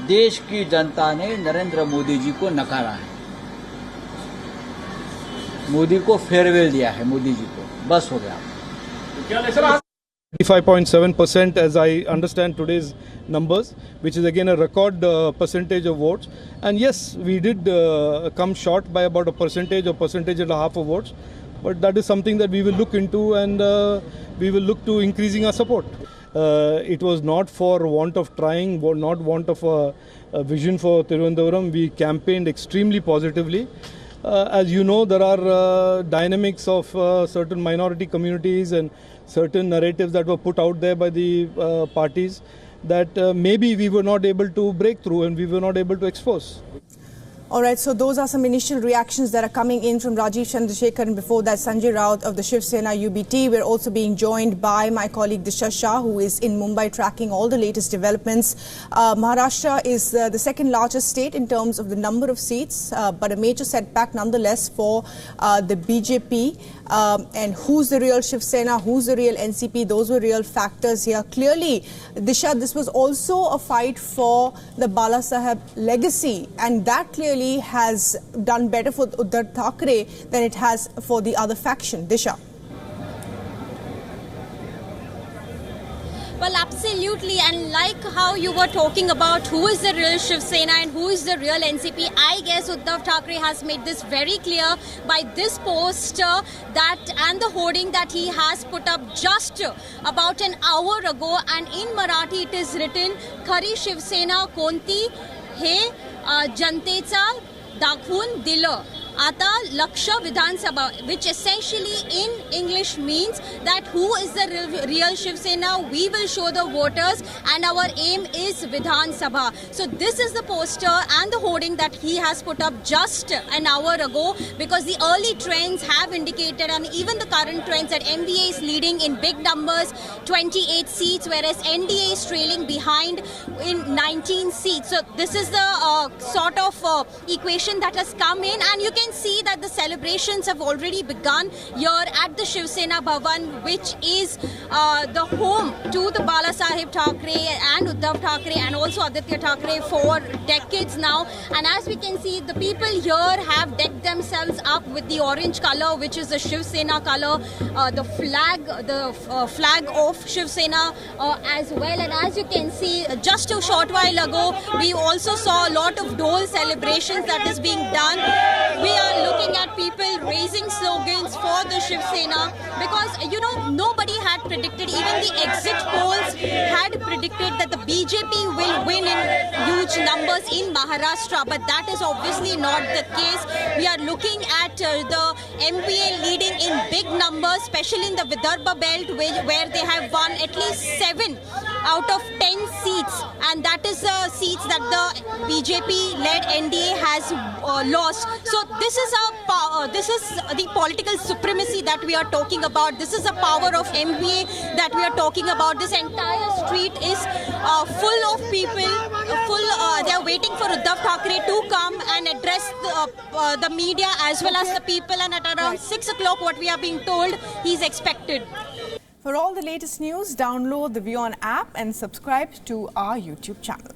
देश की जनता ने नरेंद्र मोदी जी को नकारा है, मोदी को फेयरवेल दिया है, मोदी जी को बस हो गया। 35.7% as I understand today's numbers, which is again a record percentage of votes. And yes, we did come short by about a percentage or percentage and a half of votes. But that is something that we will look into, and we will look to increasing our support. It was not for want of trying, not want of a vision for Thiruvananthapuram. We campaigned extremely positively. As you know, there are dynamics of certain minority communities and certain narratives that were put out there by the parties that maybe we were not able to break through and we were not able to expose. All right, so those are some initial reactions that are coming in from Rajiv Chandrasekhar, and before that Sanjay Raut of the Shiv Sena UBT. We're also being joined by my colleague Disha Shah, who is in Mumbai tracking all the latest developments. Maharashtra is the second largest state in terms of the number of seats, but a major setback nonetheless for the BJP. And who's the real Shiv Sena, who's the real NCP, those were real factors here. Clearly, Disha, this was also a fight for the Bala Saheb legacy, and that clearly has done better for Uddhav Thackeray than it has for the other faction. Disha. Well, absolutely, and like how you were talking about who is the real Shiv Sena and who is the real NCP, I guess Uddhav Thackeray has made this very clear by this post and the hoarding that he has put up just about an hour ago, and in Marathi it is written, Khari Shiv Sena Konti He जनतेचा दाखवून दिलं आता लक्ष विधानसभा, which essentially in English means that who is the real Shiv Sena, we will show the voters, and our aim is Vidhan Sabha. So this is the poster and the hoarding that he has put up just an hour ago, because the early trends have indicated, and even the current trends, that MVA is leading in big numbers, 28 seats, whereas NDA is trailing behind in 19 seats. So this is the sort of equation that has come in, and you can see that the celebrations have already begun here at the Shiv Sena Bhavan, which is the home to the Bala Saheb Thackeray and Uddhav Thackeray and also Aditya Thackeray for decades now. And as we can see, the people here have decked themselves up with the orange color, which is the Shiv Sena color, the flag of Shiv Sena as well. And as you can see, just a short while ago, we also saw a lot of Dole celebrations that is being done. We are looking at people raising slogans for the Shiv Sena, because, you know, nobody had predicted, even the exit polls had predicted that the BJP will win in huge numbers in Maharashtra, but that is obviously not the case. We are looking at the MPA leading in big numbers, especially in the Vidarbha belt, where they have won at least 7 out of 10 seats, and that is the seats that the BJP-led NDA has lost. So this is the political supremacy that we are talking about. This is the power of MPA that we are talking about. This entire street is full of people, they are waiting for Uddhav Thackeray to come and address the media as well as the people, and at around 6 o'clock, what we are being told, he is expected. For all the latest news, download the WION app and subscribe to our YouTube channel.